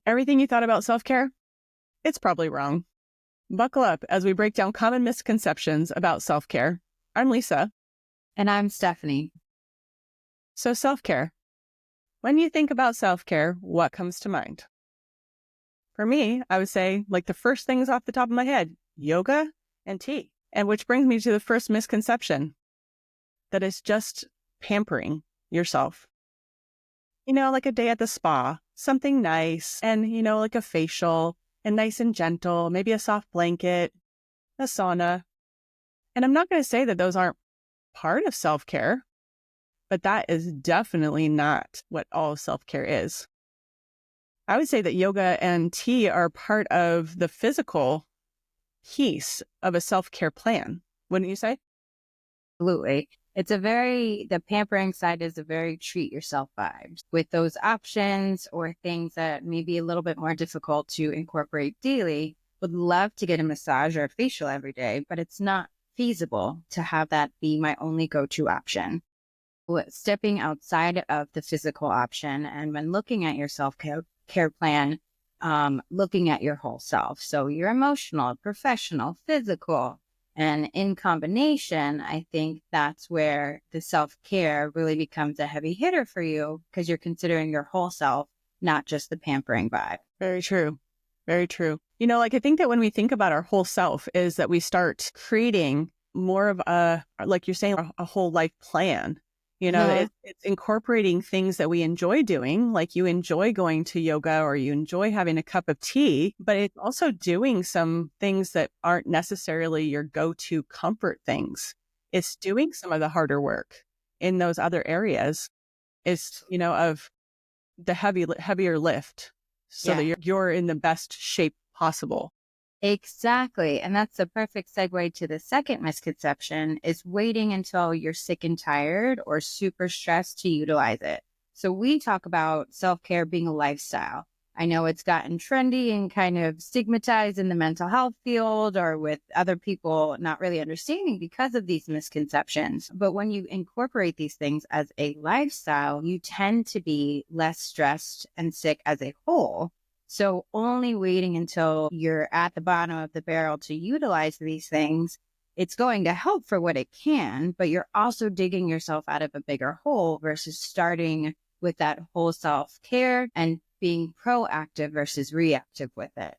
Everything you thought about self-care? It's probably wrong. Buckle up as we break down common misconceptions about self-care. I'm Lisa. And I'm Stephanie. So self-care. When you think about self-care, what comes to mind? For me, I would say the first things off the top of my head, yoga and tea. And which brings me to the first misconception, that it's just pampering yourself. Like a day at the spa, something nice, and, like a facial, and nice and gentle, maybe a soft blanket, a sauna. And I'm not going to say that those aren't part of self-care, but that is definitely not what all self-care is. I would say that yoga and tea are part of the physical piece of a self-care plan. Wouldn't you say? Absolutely. The pampering side is a very treat yourself vibe with those options or things that may be a little bit more difficult to incorporate daily. Would love to get a massage or a facial every day, but it's not feasible to have that be my only go-to option. Stepping outside of the physical option and when looking at your self-care plan, looking at your whole self. So your emotional, professional, physical, and in combination, I think that's where the self-care really becomes a heavy hitter for you because you're considering your whole self, not just the pampering vibe. Very true. Very true. I think that when we think about our whole self is that we start creating more of like you're saying, a whole life plan. It's incorporating things that we enjoy doing, like you enjoy going to yoga or you enjoy having a cup of tea, but it's also doing some things that aren't necessarily your go-to comfort things. It's doing some of the harder work in those other areas. It's, of the heavier lift so that you're in the best shape possible. Exactly. And that's the perfect segue to the second misconception is waiting until you're sick and tired or super stressed to utilize it. So we talk about self-care being a lifestyle. I know it's gotten trendy and kind of stigmatized in the mental health field or with other people not really understanding because of these misconceptions. But when you incorporate these things as a lifestyle, you tend to be less stressed and sick as a whole. So only waiting until you're at the bottom of the barrel to utilize these things, it's going to help for what it can, but you're also digging yourself out of a bigger hole versus starting with that whole self-care and being proactive versus reactive with it.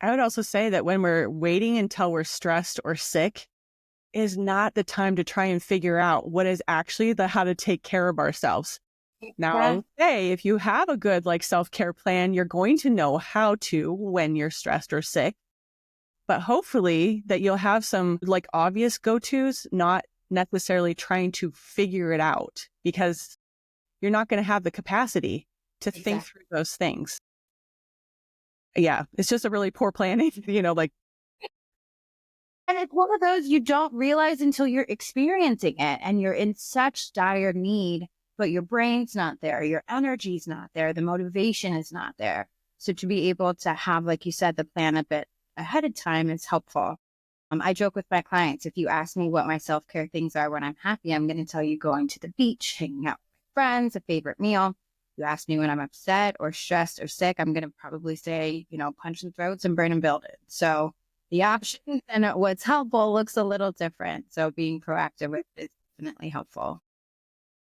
I would also say that when we're waiting until we're stressed or sick is not the time to try and figure out what is actually how to take care of ourselves. Now, I would say if you have a good self-care plan, you're going to know how to when you're stressed or sick. But hopefully that you'll have some obvious go-tos, not necessarily trying to figure it out because you're not going to have the capacity to think through those things. Yeah, it's just a really poor planning, And it's one of those you don't realize until you're experiencing it and you're in such dire need. But your brain's not there, your energy's not there, the motivation is not there. So to be able to have, like you said, the plan a bit ahead of time is helpful. I joke with my clients, if you ask me what my self-care things are when I'm happy, I'm going to tell you going to the beach, hanging out with my friends, a favorite meal. You ask me when I'm upset or stressed or sick, I'm going to probably say, punching throats and burn and build it. So the options and what's helpful looks a little different. So being proactive with it is definitely helpful.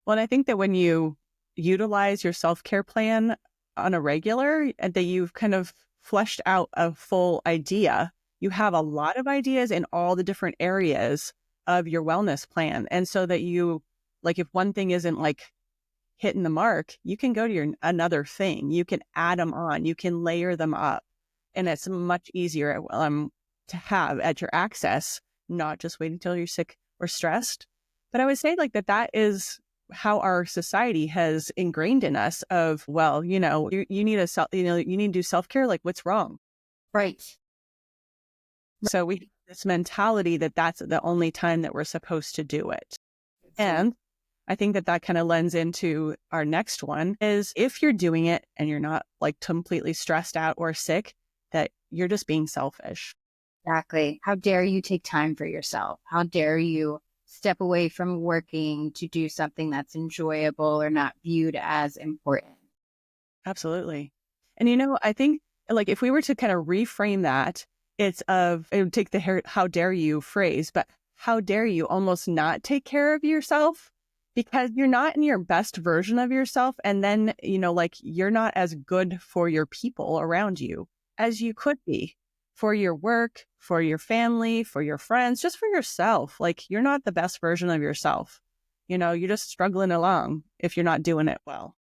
Well, and I think that when you utilize your self-care plan on a regular, and that you've kind of fleshed out a full idea, you have a lot of ideas in all the different areas of your wellness plan. And so that you, if one thing isn't hitting the mark, you can go to another thing. You can add them on, you can layer them up. And it's much easier to have at your access, not just waiting until you're sick or stressed. But I would say that is how our society has ingrained in us of, you need you need to do self-care. What's wrong? Right. So we have this mentality that that's the only time that we're supposed to do it. And I think that kind of lends into our next one is if you're doing it and you're not completely stressed out or sick, that you're just being selfish. Exactly. How dare you take time for yourself? How dare you step away from working to do something that's enjoyable or not viewed as important? Absolutely. And, I think like if we were to kind of reframe that, it would take the how dare you phrase, but how dare you almost not take care of yourself because you're not in your best version of yourself. And then, like you're not as good for your people around you as you could be for your work, for your family, for your friends, just for yourself. Like you're not the best version of yourself. You're just struggling along if you're not doing it well.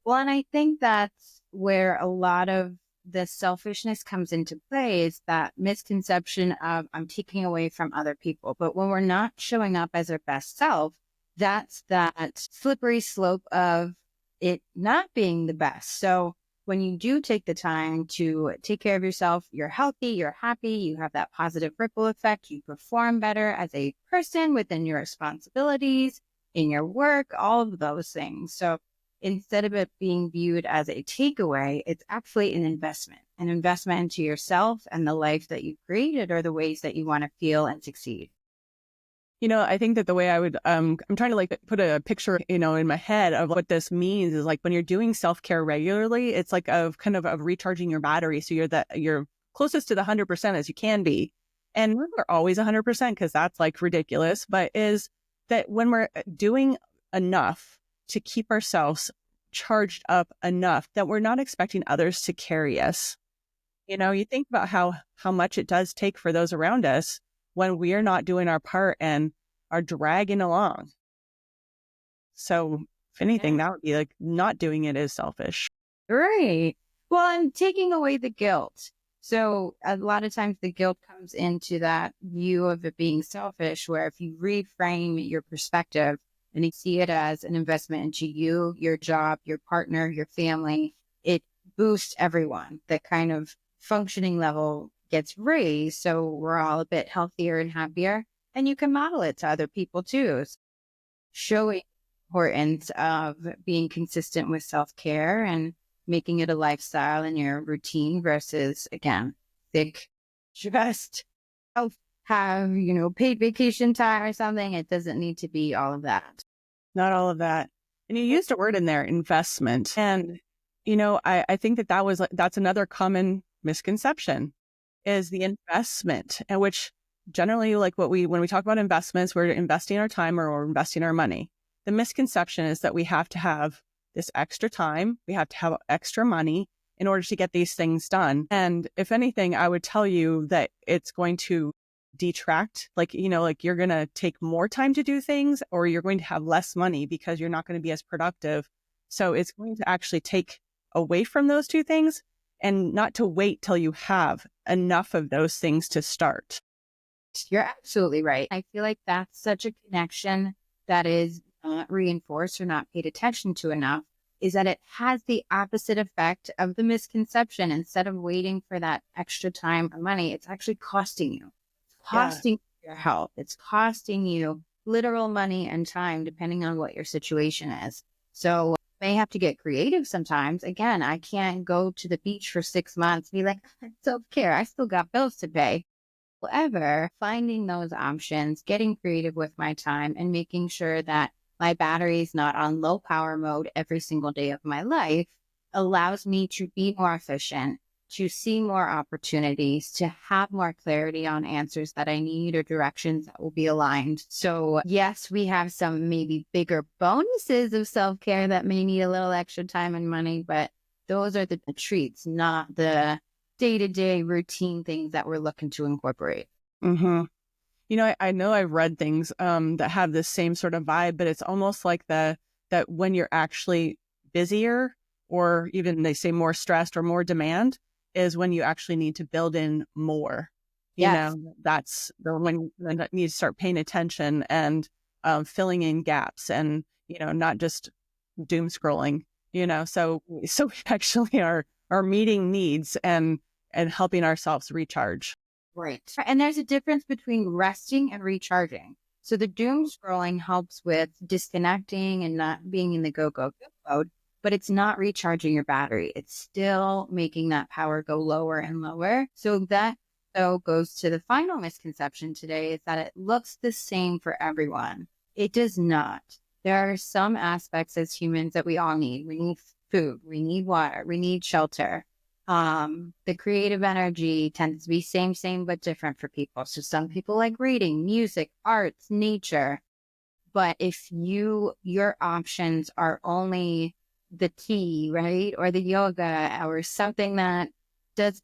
Well, and I think that's where a lot of the selfishness comes into play is that misconception of I'm taking away from other people. But when we're not showing up as our best self, that's that slippery slope of it not being the best. So when you do take the time to take care of yourself, you're healthy, you're happy, you have that positive ripple effect, you perform better as a person within your responsibilities, in your work, all of those things. So instead of it being viewed as a takeaway, it's actually an investment into yourself and the life that you created or the ways that you want to feel and succeed. I think that the way I would, I'm trying to like put a picture, in my head of what this means is like when you're doing self-care regularly, it's like of kind of recharging your battery. So you're closest to the 100% as you can be. And we're always 100% because that's like ridiculous, but is that when we're doing enough to keep ourselves charged up enough that we're not expecting others to carry us. You think about how much it does take for those around us when we are not doing our part and are dragging along. So if anything, that would be like not doing it is selfish. Right. Well, and taking away the guilt. So a lot of times the guilt comes into that view of it being selfish, where if you reframe your perspective and you see it as an investment into you, your job, your partner, your family, it boosts everyone. The kind of functioning level gets raised. So we're all a bit healthier and happier. And you can model it to other people too. So showing the importance of being consistent with self-care and making it a lifestyle in your routine versus, again, thick, just have, paid vacation time or something. It doesn't need to be all of that. Not all of that. And you used a word in there, investment. And, I think that's another common misconception is the investment, and which generally like when we talk about investments, we're investing our time or we're investing our money. The misconception is that we have to have this extra time, we have to have extra money in order to get these things done. And if anything, I would tell you that it's going to detract, like you're going to take more time to do things or you're going to have less money because you're not going to be as productive. So it's going to actually take away from those two things and not to wait till you have enough of those things to start. You're absolutely right. I feel like that's such a connection that is not reinforced or not paid attention to enough, is that it has the opposite effect of the misconception. Instead of waiting for that extra time or money, it's actually costing you. It's costing your health. It's costing you literal money and time, depending on what your situation is. So you may have to get creative sometimes. Again, I can't go to the beach for 6 months and be like, self-care, I still got bills to pay. However, finding those options, getting creative with my time and making sure that my battery is not on low power mode every single day of my life allows me to be more efficient, to see more opportunities, to have more clarity on answers that I need or directions that will be aligned. So yes, we have some maybe bigger bonuses of self-care that may need a little extra time and money, but those are the treats, not the day-to-day routine things that we're looking to incorporate. Mm-hmm. I know I've read things that have this same sort of vibe, but it's almost like that when you're actually busier or even they say more stressed or more demand is when you actually need to build in more. Yes. That's when you need to start paying attention and filling in gaps and, not just doom scrolling, so we actually are meeting needs and helping ourselves recharge. Right. And there's a difference between resting and recharging. So the doom scrolling helps with disconnecting and not being in the go mode, but it's not recharging your battery. It's still making that power go lower and lower. So that goes to the final misconception today is that it looks the same for everyone. It does not. There are some aspects as humans that we all need. We need food, we need water, we need shelter. The creative energy tends to be same, but different for people. So some people like reading, music, arts, nature. But if your options are only the tea, right? Or the yoga or something that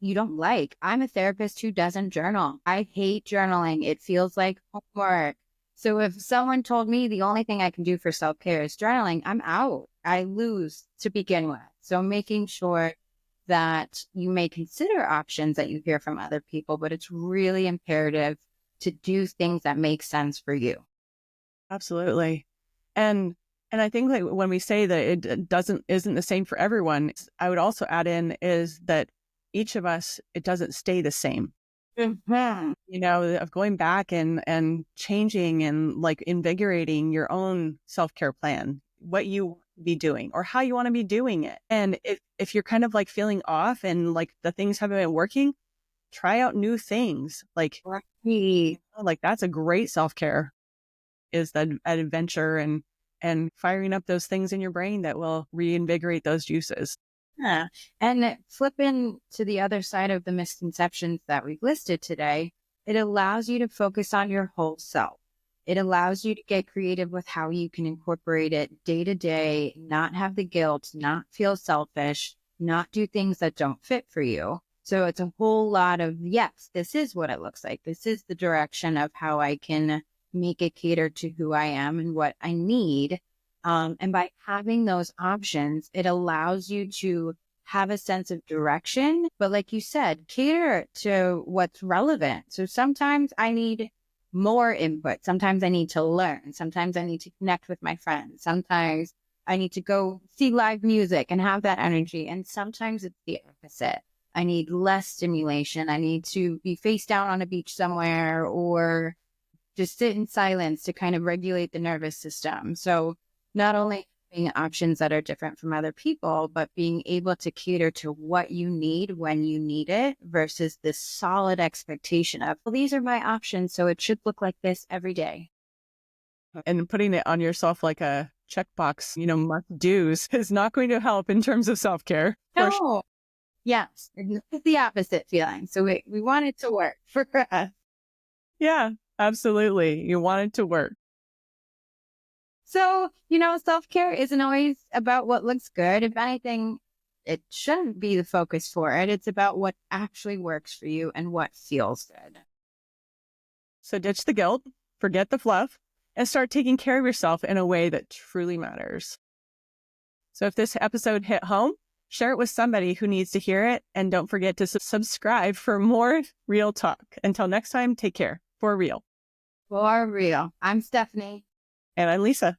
you don't like. I'm a therapist who doesn't journal. I hate journaling. It feels like homework. So if someone told me the only thing I can do for self-care is journaling, I'm out. I lose to begin with. So making sure that you may consider options that you hear from other people, but it's really imperative to do things that make sense for you. Absolutely. And I think like when we say that isn't the same for everyone, I would also add in is that each of us, it doesn't stay the same. Mm-hmm. Of going back and changing and like invigorating your own self-care plan, what you be doing or how you want to be doing it. And if you're kind of like feeling off and like the things haven't been working, try out new things. Like that's a great self-care, is that adventure and firing up those things in your brain that will reinvigorate those juices. Yeah. And flipping to the other side of the misconceptions that we've listed today, it allows you to focus on your whole self. It allows you to get creative with how you can incorporate it day to day, not have the guilt, not feel selfish, not do things that don't fit for you. So it's a whole lot of, yes, this is what it looks like. This is the direction of how I can make it cater to who I am and what I need. And by having those options, it allows you to have a sense of direction. But like you said, cater to what's relevant. So sometimes I need more input. Sometimes I need to learn. Sometimes I need to connect with my friends. Sometimes I need to go see live music and have that energy. And sometimes it's the opposite. I need less stimulation. I need to be face down on a beach somewhere or just sit in silence to kind of regulate the nervous system. So not only having options that are different from other people, but being able to cater to what you need when you need it versus this solid expectation of, well, these are my options, so it should look like this every day. And putting it on yourself like a checkbox, must do's is not going to help in terms of self-care. No. Yes. It's the opposite feeling. So we want it to work for us. Yeah, absolutely. You want it to work. So, self-care isn't always about what looks good. If anything, it shouldn't be the focus for it. It's about what actually works for you and what feels good. So ditch the guilt, forget the fluff, and start taking care of yourself in a way that truly matters. So if this episode hit home, share it with somebody who needs to hear it. And don't forget to subscribe for more real talk. Until next time, take care. For real. For real. I'm Stephanie. And I'm Lisa.